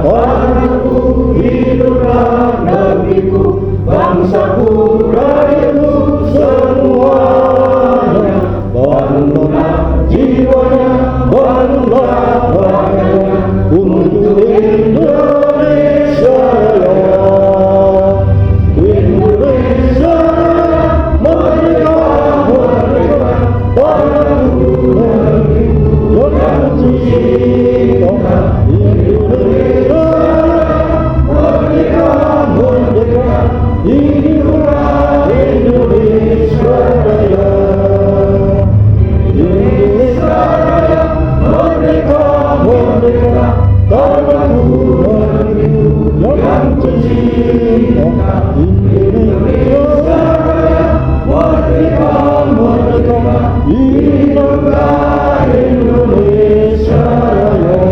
tanahku, hiduplah negeriku, bangsaku, rakyatku semuanya. Bangunlah jiwanya, bangunlah rakyatnya, untuk Indonesia Raya. Indonesia Raya, merdeka, merdeka, tanahku, negeriku yang tercinta. Indonesia Raya, merdeka, merdeka, hiduplah Indonesia Raya. Indonesia Raya, merdeka, merdeka, tanahku, negeriku yang tercinta. Indonesia Raya, merdeka, merdeka, hiduplah Indonesia Raya.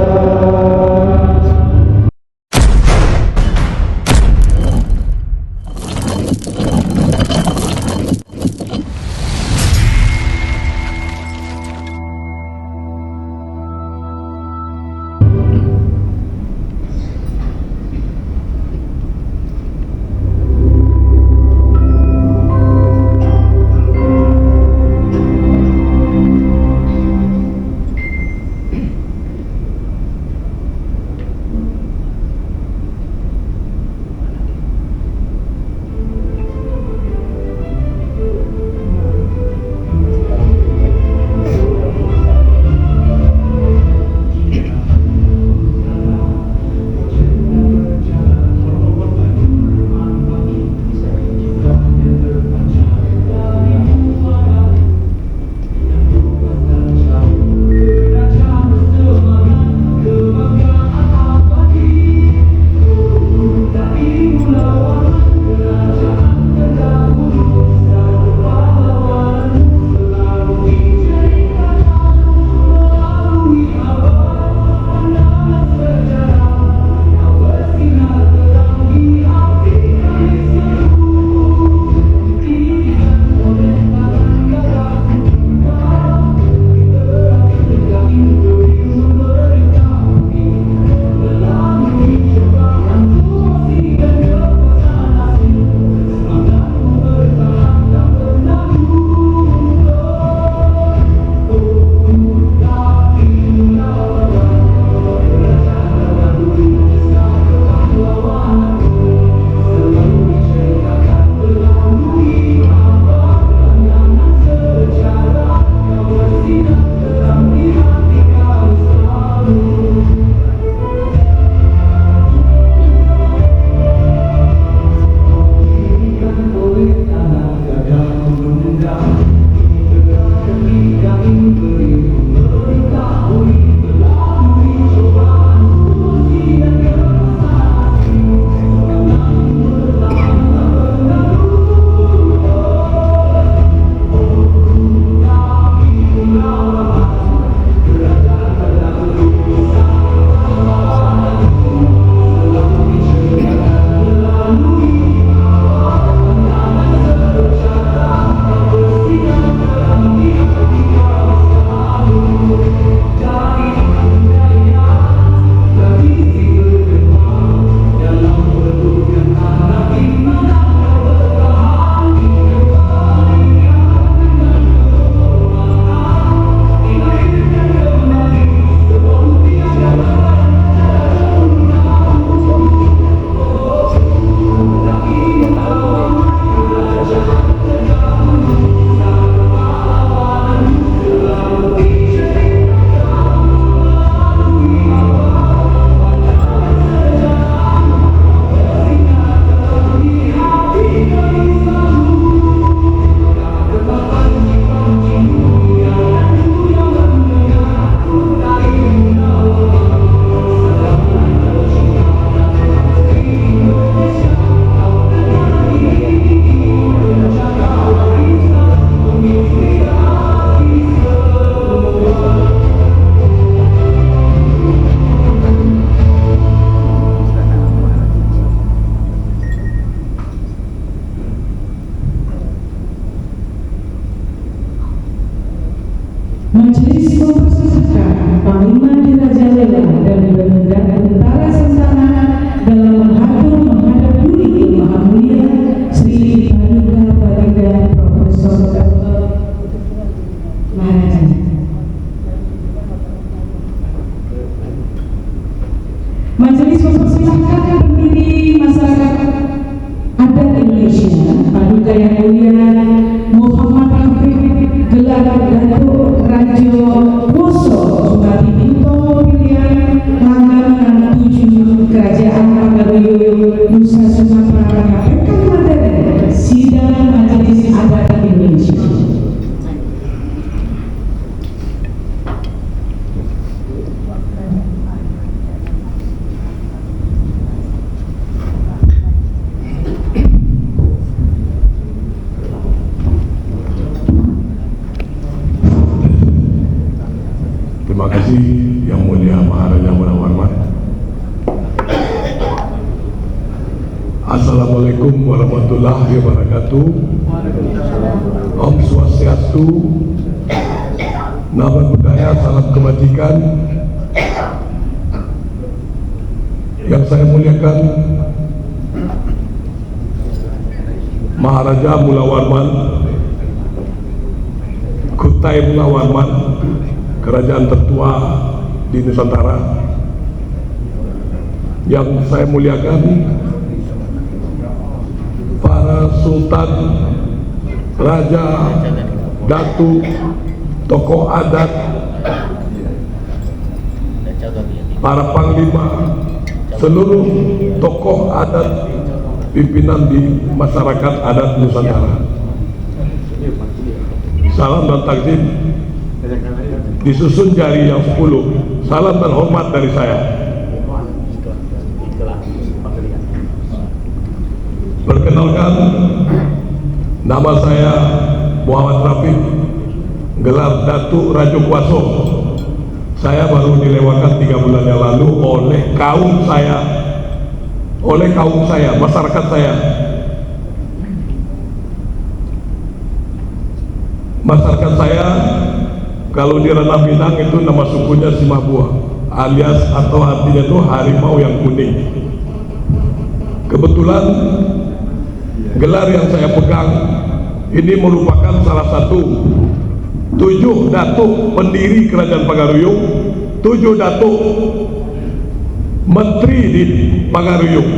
mempersilahkan pendiri masyarakat adat Indonesia Paduka Yang Mulia Muhammad Rafiq gelar Datuk Rajo Poso Jumati Pinto Pilihan Langgam 7 Kerajaan Pagaruyo Nusa Sumatera menyampaikan materi sidang Majelis Adat Indonesia. Terima kasih Yang Mulia Maharaja Munawwarman. Assalamualaikum warahmatullahi wabarakatuh. Om Swastiastu, Namo Buddhaya, salam kebajikan. Yang saya muliakan Maharaja Munawwarman, Kutai Munawwarman, kerajaan tertua di Nusantara. Yang saya muliakan para sultan, raja, datu, tokoh adat, para panglima, seluruh tokoh adat, pimpinan di masyarakat adat Nusantara. Salam dan takzim disusun jari yang 10. Salam dan hormat dari saya. Perkenalkan, nama saya Muhammad Rafiq, gelar Datuk Rajo Kuaso. Saya baru dilewatkan 3 bulan yang lalu oleh kaum saya, masyarakat saya. Masyarakat saya, kalau di ranah Minang itu nama sukunya Simabua, alias atau artinya itu harimau yang kuning. Kebetulan gelar yang saya pegang ini merupakan salah satu 7 datuk pendiri Kerajaan Pagaruyung, 7 datuk menteri di Pagaruyung,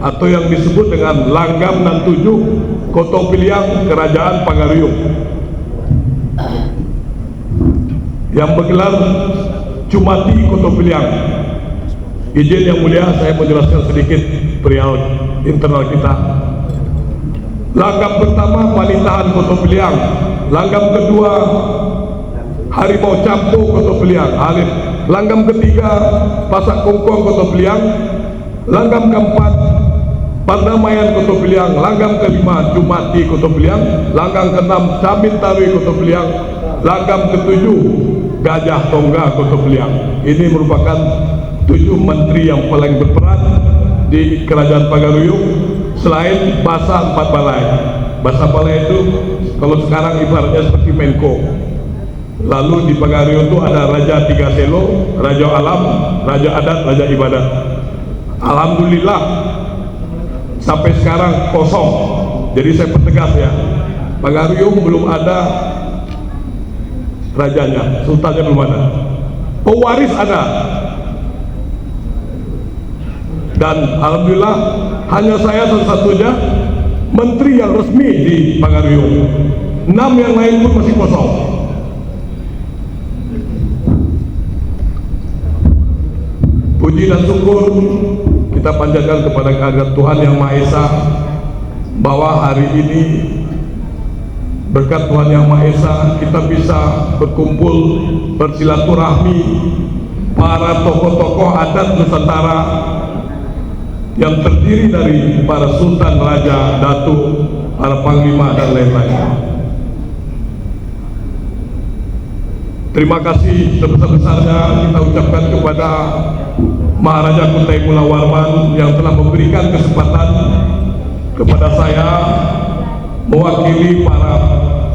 atau yang disebut dengan Langgam dan 7 Koto Piliang Kerajaan Pagaruyung, yang bergelar Cumati Koto Piliang. Izin Yang Mulia, saya menjelaskan sedikit perihal internal kita. Langgam pertama Palitahan Koto Piliang, langgam kedua Harimau Campo Koto Piliang, langgam ketiga Pasak Kongkong Koto Piliang, langgam keempat Pardamaian Koto Piliang, langgam kelima Cumati Koto Piliang, langgam keenam Camin Tarui Koto Piliang, langgam ketujuh Gajah Tongga Koto Piliang. Ini merupakan 7 menteri yang paling berperan di Kerajaan Pagaruyung, selain Basa 4 Balai. Basa Balai itu kalau sekarang ibaratnya seperti Menko. Lalu di Pagaruyung itu ada Raja 3 Selo, Raja Alam, Raja Adat, Raja Ibadat. Alhamdulillah sampai sekarang kosong. Jadi saya pertegas ya, Pagaruyung belum ada rajanya, sultannya belum ada. Pewaris ada, dan alhamdulillah hanya saya satu-satunya menteri yang resmi di Pagaruyung. 6 yang lain pun masih kosong. Puji dan syukur kita panjatkan kepada kehadirat Tuhan Yang Maha Esa, bahwa hari ini berkat Tuhan Yang Maha Esa kita bisa berkumpul, bersilaturahmi para tokoh-tokoh adat Nusantara yang terdiri dari para sultan, raja, datu, para panglima dan lain-lain. Terima kasih sebesar-besarnya kita ucapkan kepada Maharaja Kutai Munawwarman yang telah memberikan kesempatan kepada saya mewakili para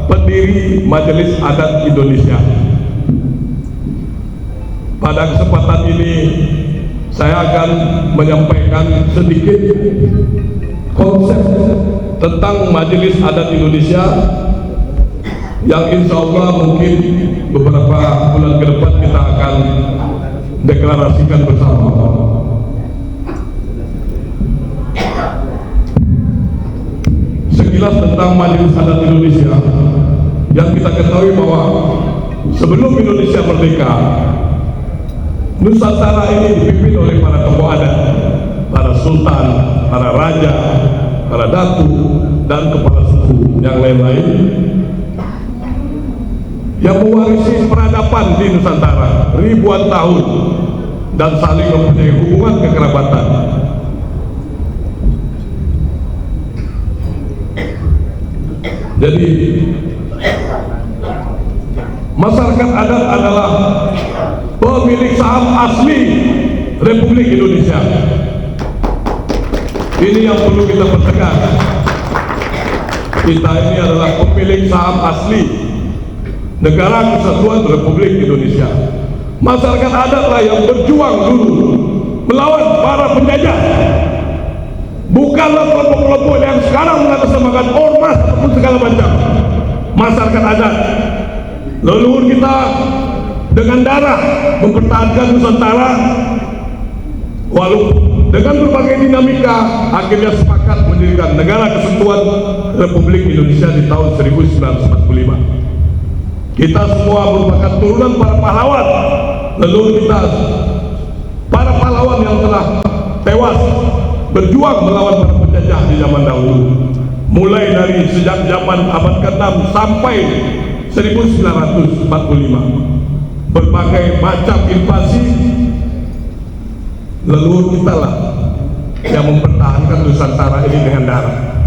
pendiri Majelis Adat Indonesia. Pada kesempatan ini saya akan menyampaikan sedikit konsep tentang Majelis Adat Indonesia yang insya Allah mungkin beberapa bulan ke depan kita akan deklarasikan bersama. sekilas tentang Majelis Adat Indonesia. Yang kita ketahui bahwa sebelum Indonesia merdeka, Nusantara ini dipimpin oleh para tokoh adat, para sultan, para raja, para datu, dan kepala suku yang lain-lain yang mewarisi peradaban di Nusantara ribuan tahun dan saling mempunyai hubungan kekerabatan. Jadi masyarakat adat adalah pemilik saham asli Republik Indonesia. Ini yang perlu kita pertegas. Kita ini adalah pemilik saham asli Negara Kesatuan Republik Indonesia. Masyarakat adatlah yang berjuang dulu melawan para penjajah. Bukanlah kelompok-kelompok yang sekarang mengatasnamakan ormas ataupun segala macam. Masyarakat adat, leluhur kita dengan darah mempertahankan Nusantara, walaupun dengan berbagai dinamika akhirnya sepakat mendirikan Negara Kesatuan Republik Indonesia di tahun 1945. Kita semua merupakan turunan para pahlawan, leluhur kita, para pahlawan yang telah tewas berjuang melawan para penjajah di zaman dahulu, mulai dari sejak zaman abad ke-6 sampai 1945. Berbagai macam invasi, leluhur kita lah yang mempertahankan Nusantara ini dengan darah.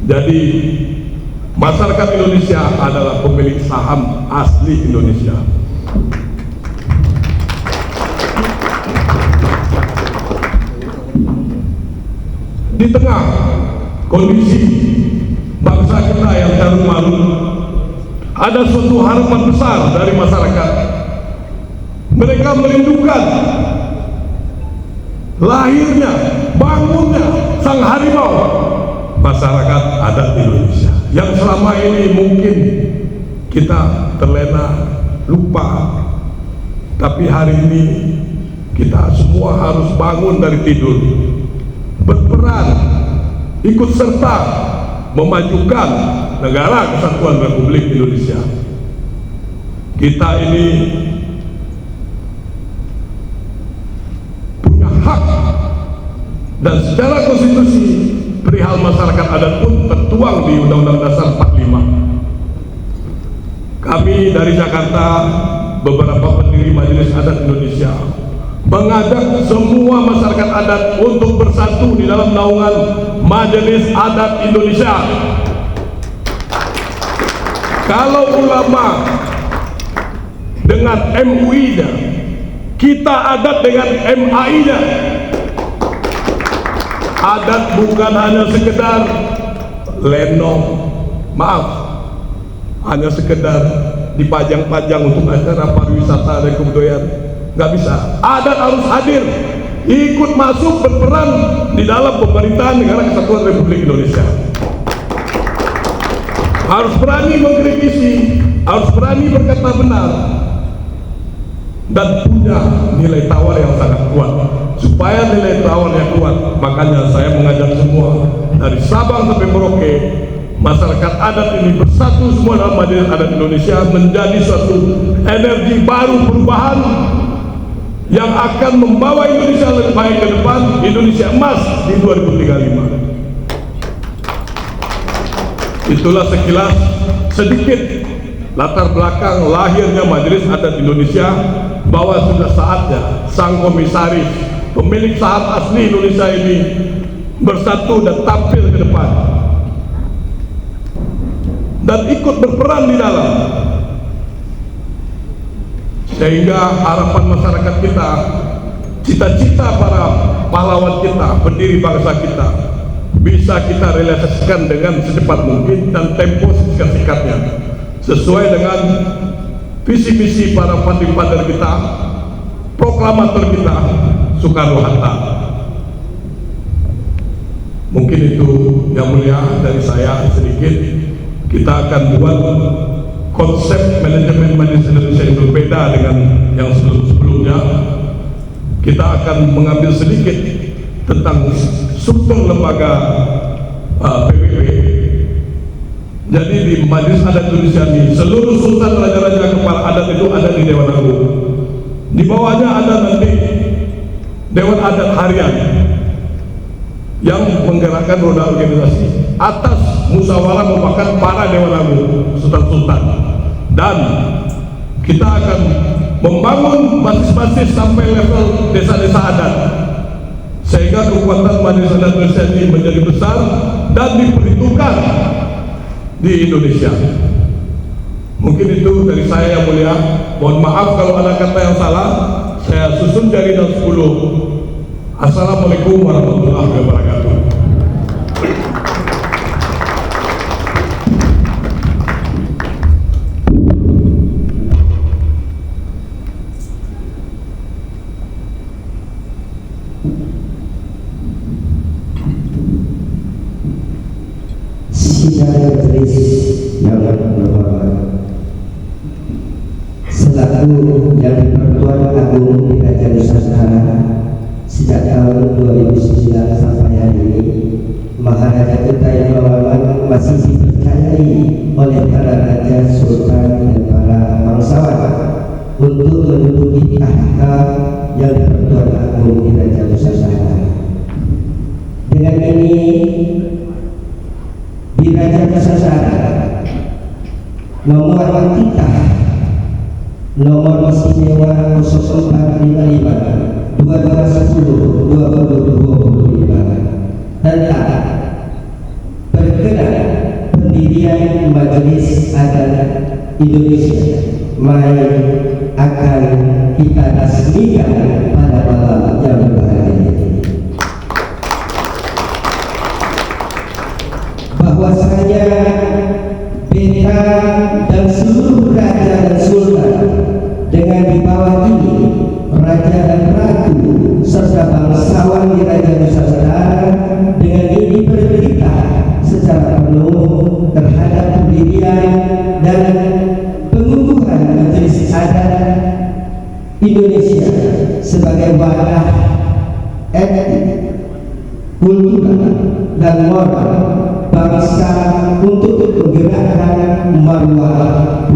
Jadi masyarakat Indonesia adalah pemilik saham asli Indonesia. Di tengah kondisi bangsa kita yang carut marut, ada suatu harapan besar dari masyarakat. Mereka merindukan lahirnya, bangunnya sang harimau masyarakat adat Indonesia yang selama ini mungkin kita terlena, lupa. Tapi hari ini kita semua harus bangun dari tidur, berperan, ikut serta memajukan Negara Kesatuan Republik Indonesia. Kita ini punya hak, dan secara konstitusi perihal masyarakat adat pun tertuang di Undang-Undang Dasar 45. Kami dari Jakarta, beberapa pendiri Majelis Adat Indonesia, mengajak semua masyarakat adat untuk bersatu di dalam naungan Majelis Adat Indonesia. Kalau ulama dengan MUI-nya, kita adat dengan MAI-nya. Adat bukan hanya sekedar lenong, maaf, hanya sekedar dipajang-pajang untuk acara pariwisata dan kebudayaan. Nggak bisa. Adat harus hadir, ikut masuk, berperan di dalam pemerintahan Negara Kesatuan Republik Indonesia. Harus berani mengkritisi, harus berani berkata benar, dan punya nilai tawar yang sangat kuat. Supaya nilai tawarnya kuat, makanya saya mengajak semua dari Sabang sampai Merauke, masyarakat adat ini bersatu semua dalam Majelis Adat Indonesia menjadi suatu energi baru perubahan yang akan membawa Indonesia lebih baik ke depan, Indonesia emas di 2035. Itulah sekilas sedikit latar belakang lahirnya Majelis Adat Indonesia, bahwa sudah saatnya sang komisaris, pemilik saham asli Indonesia ini bersatu dan tampil ke depan dan ikut berperan di dalam, sehingga harapan masyarakat kita, cita-cita para pahlawan kita, pendiri bangsa kita, bisa kita realisasikan dengan secepat mungkin dan tempo singkat-singkatnya, sesuai dengan visi-misi para founding-father kita, proklamator kita, Soekarno-Hatta. Mungkin itu yang mulia dari saya sedikit. Kita akan buat konsep manajemen Majelis Indonesia yang berbeda dengan yang sebelum-sebelumnya. Kita akan mengambil sedikit tentang struktur lembaga PBB Jadi di Majelis Adat Indonesia ini seluruh sultan raja-raja kepala adat itu ada di Dewan Agung. Di bawahnya ada nanti Dewan Adat Harian yang menggerakkan roda organisasi. Atas musyawarah merupakan para Dewan Agung, sultan-sultan. Dan kita akan membangun basis-basis sampai level desa-desa adat, sehingga kekuatan Majelis Adat Indonesia ini menjadi besar dan diperhitungkan di Indonesia. Mungkin itu dari saya yang mulia. Mohon maaf kalau ada kata yang salah. Saya susun jari dan 10. Assalamualaikum warahmatullahi wabarakatuh. Sidang majelis yang berhormat, selaku yang di-Pertuan Agung di Raja Nusantara sejak tahun 2009 sampai hari ini, Maharaja kita yang berhormat masih dipercayai oleh para raja, sultan, dan para bangsawan untuk menduduki tahta yang di-Pertuan Agung di Raja Nusantara. Dengan ini di Raja Nusantara nomor kita nomor istimewa 0455 2210 2025 tentang berkenan pendirian Majelis Adat Indonesia akan kita resmikan pada malam yang berbahagia ini. Bahwasanya beta dan seluruh raja dan sultan dengan di bawah ini raja dan ratu serta bangsawan di Raja Nusantara dengan ini bercerita secara penuh terhadap pendirian dan pengukuhan Majelis Adat Indonesia sebagai wadah etik, kultural dan moral bangsa untuk menggerakkan marwah budaya.